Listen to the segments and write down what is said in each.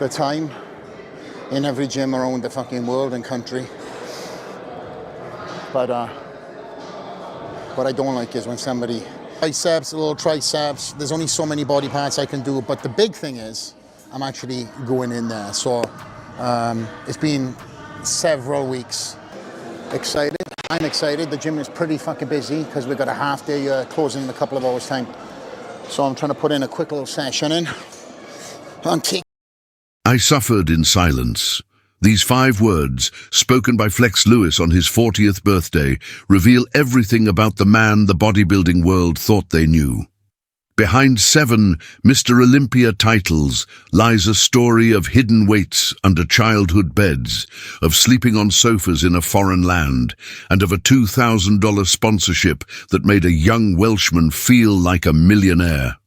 the time in every gym around the fucking world and country. But what I don't like is when somebody biceps, a little triceps. There's only so many body parts I can do, but the big thing is I'm actually going in there. So it's been several weeks. Excited. I'm excited. The gym is pretty fucking busy because we've got a half day closing in a couple of hours time. So I'm trying to put in a quick little session in. I suffered in silence. These 5 words, spoken by Flex Lewis on his 40th birthday, reveal everything about the man the bodybuilding world thought they knew. Behind 7 Mr. Olympia titles lies a story of hidden weights under childhood beds, of sleeping on sofas in a foreign land, and of a $2,000 sponsorship that made a young Welshman feel like a millionaire.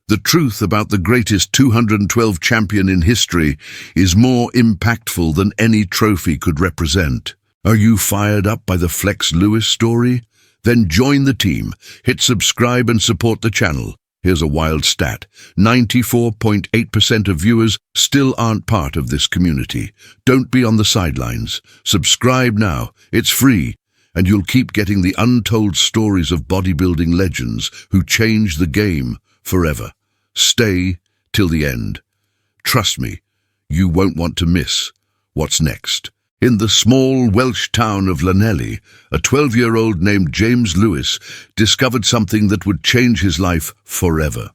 The truth about the greatest 212 champion in history is more impactful than any trophy could represent. Are you fired up by the Flex Lewis story? Then join the team, hit subscribe and support the channel. Here's a wild stat. 94.8% of viewers still aren't part of this community. Don't be on the sidelines. Subscribe now. It's free. And you'll keep getting the untold stories of bodybuilding legends who changed the game forever. Stay till the end. Trust me, you won't want to miss what's next. In the small Welsh town of Llanelli, a 12-year-old named James Lewis discovered something that would change his life forever.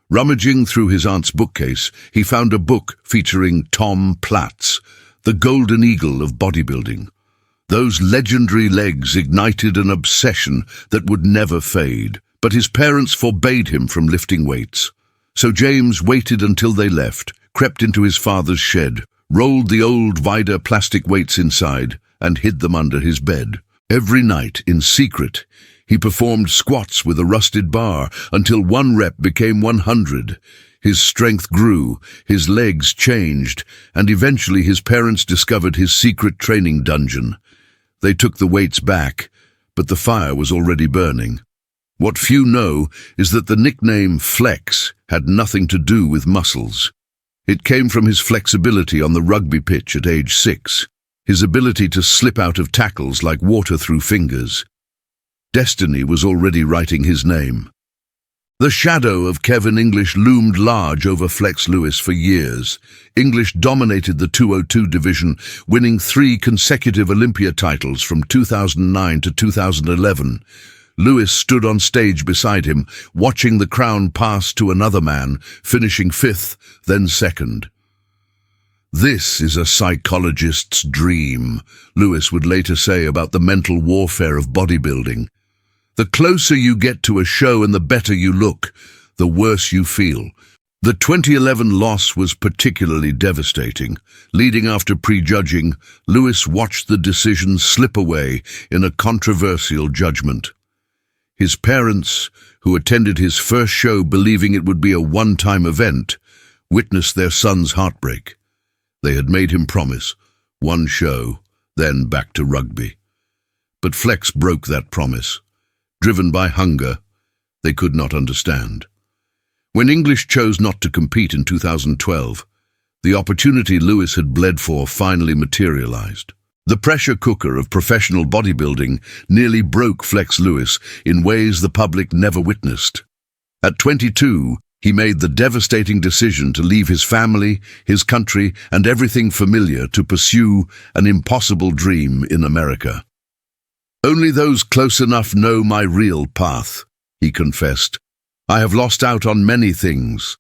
Rummaging through his aunt's bookcase, he found a book featuring Tom Platz, the golden eagle of bodybuilding. Those legendary legs ignited an obsession that would never fade, but his parents forbade him from lifting weights. So James waited until they left, crept into his father's shed, rolled the old Vida plastic weights inside, and hid them under his bed. Every night, in secret, he performed squats with a rusted bar until 1 rep became 100. His strength grew, his legs changed, and eventually his parents discovered his secret training dungeon. They took the weights back, but the fire was already burning. What few know is that the nickname Flex had nothing to do with muscles. It came from his flexibility on the rugby pitch at age 6, his ability to slip out of tackles like water through fingers. Destiny was already writing his name. The shadow of Kevin English loomed large over Flex Lewis for years. English dominated the 202 division, winning 3 consecutive Olympia titles from 2009 to 2011. Lewis stood on stage beside him, watching the crown pass to another man, finishing 5th, then 2nd. This is a psychologist's dream, Lewis would later say about the mental warfare of bodybuilding. The closer you get to a show and the better you look, the worse you feel. The 2011 loss was particularly devastating. Leading after prejudging, Lewis watched the decision slip away in a controversial judgment. His parents, who attended his first show believing it would be a one-time event, witnessed their son's heartbreak. They had made him promise 1 show, then back to rugby. But Flex broke that promise. Driven by hunger, they could not understand. When English chose not to compete in 2012, the opportunity Lewis had bled for finally materialized. The pressure cooker of professional bodybuilding nearly broke Flex Lewis in ways the public never witnessed. At 22, he made the devastating decision to leave his family, his country, and everything familiar to pursue an impossible dream in America. "Only those close enough know my real path," he confessed. "I have lost out on many things."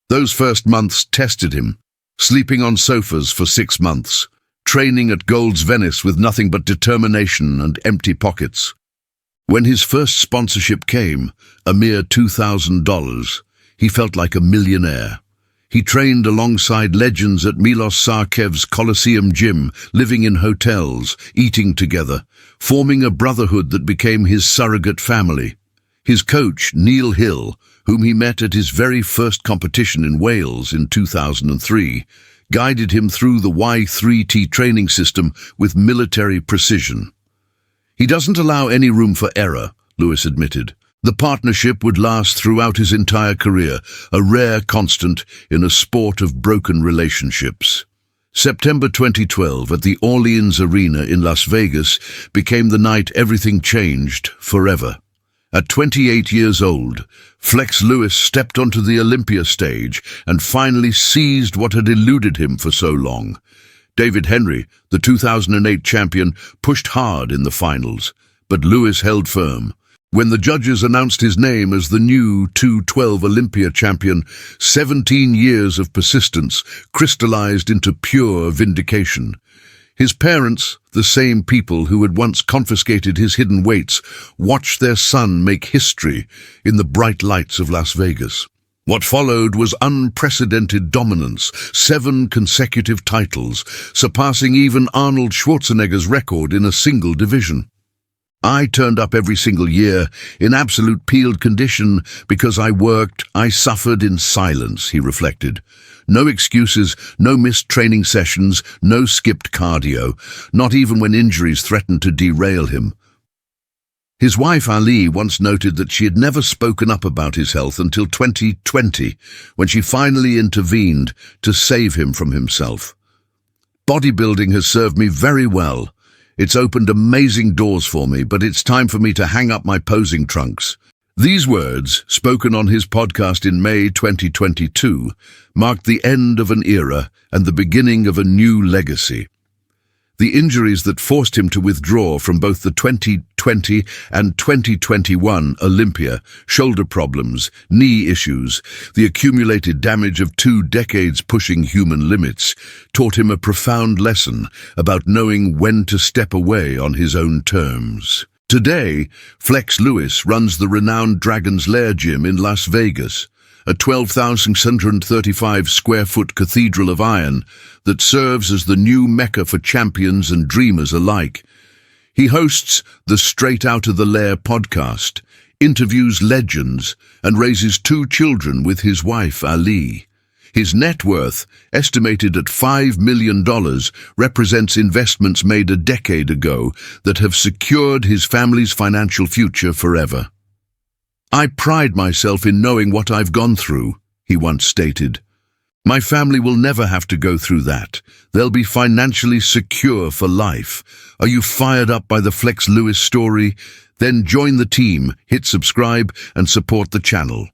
Those first months tested him, sleeping on sofas for 6 months, training at Gold's Venice with nothing but determination and empty pockets. When his first sponsorship came, a mere $2,000, he felt like a millionaire. He trained alongside legends at Milos Sarkev's Colosseum gym, living in hotels, eating together, forming a brotherhood that became his surrogate family. His coach, Neil Hill, whom he met at his very first competition in Wales in 2003, guided him through the Y3T training system with military precision. "He doesn't allow any room for error," Lewis admitted. The partnership would last throughout his entire career, a rare constant in a sport of broken relationships. September 2012 at the Orleans Arena in Las Vegas became the night everything changed forever. At 28 years old, Flex Lewis stepped onto the Olympia stage and finally seized what had eluded him for so long. David Henry, the 2008 champion, pushed hard in the finals, but Lewis held firm. When the judges announced his name as the new 212 Olympia champion, 17 years of persistence crystallized into pure vindication. His parents, the same people who had once confiscated his hidden weights, watched their son make history in the bright lights of Las Vegas. What followed was unprecedented dominance, 7 consecutive titles, surpassing even Arnold Schwarzenegger's record in a single division. I turned up every single year in absolute peeled condition because I worked, I suffered in silence, he reflected. No excuses, no missed training sessions, no skipped cardio, not even when injuries threatened to derail him. His wife Ali once noted that she had never spoken up about his health until 2020, when she finally intervened to save him from himself. Bodybuilding has served me very well. It's opened amazing doors for me, but it's time for me to hang up my posing trunks. These words, spoken on his podcast in May 2022, marked the end of an era and the beginning of a new legacy. The injuries that forced him to withdraw from both the 2020 and 2021 Olympia, shoulder problems, knee issues, the accumulated damage of 2 decades pushing human limits, taught him a profound lesson about knowing when to step away on his own terms. Today, Flex Lewis runs the renowned Dragon's Lair gym in Las Vegas, a 12,635 square foot cathedral of iron that serves as the new mecca for champions and dreamers alike. He hosts the Straight Outta the Lair podcast, interviews legends, and raises 2 children with his wife Ali. His net worth, estimated at $5 million, represents investments made a decade ago that have secured his family's financial future forever. I pride myself in knowing what I've gone through, he once stated. My family will never have to go through that. They'll be financially secure for life. Are you fired up by the Flex Lewis story? Then join the team, hit subscribe, and support the channel.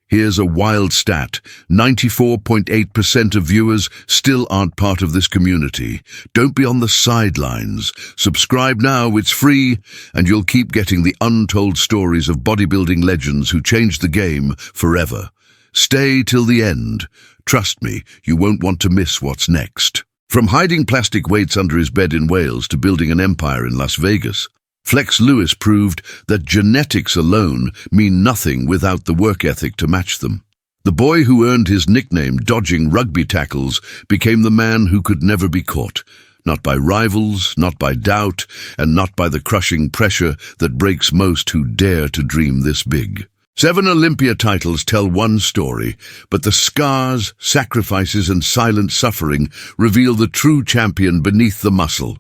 Here's a wild stat. 94.8% of viewers still aren't part of this community. Don't be on the sidelines. Subscribe now, it's free, and you'll keep getting the untold stories of bodybuilding legends who changed the game forever. Stay till the end. Trust me, you won't want to miss what's next. From hiding plastic weights under his bed in Wales to building an empire in Las Vegas, Flex Lewis proved that genetics alone mean nothing without the work ethic to match them. The boy who earned his nickname dodging rugby tackles became the man who could never be caught, not by rivals, not by doubt, and not by the crushing pressure that breaks most who dare to dream this big. 7 Olympia titles tell one story, but the scars, sacrifices, and silent suffering reveal the true champion beneath the muscle.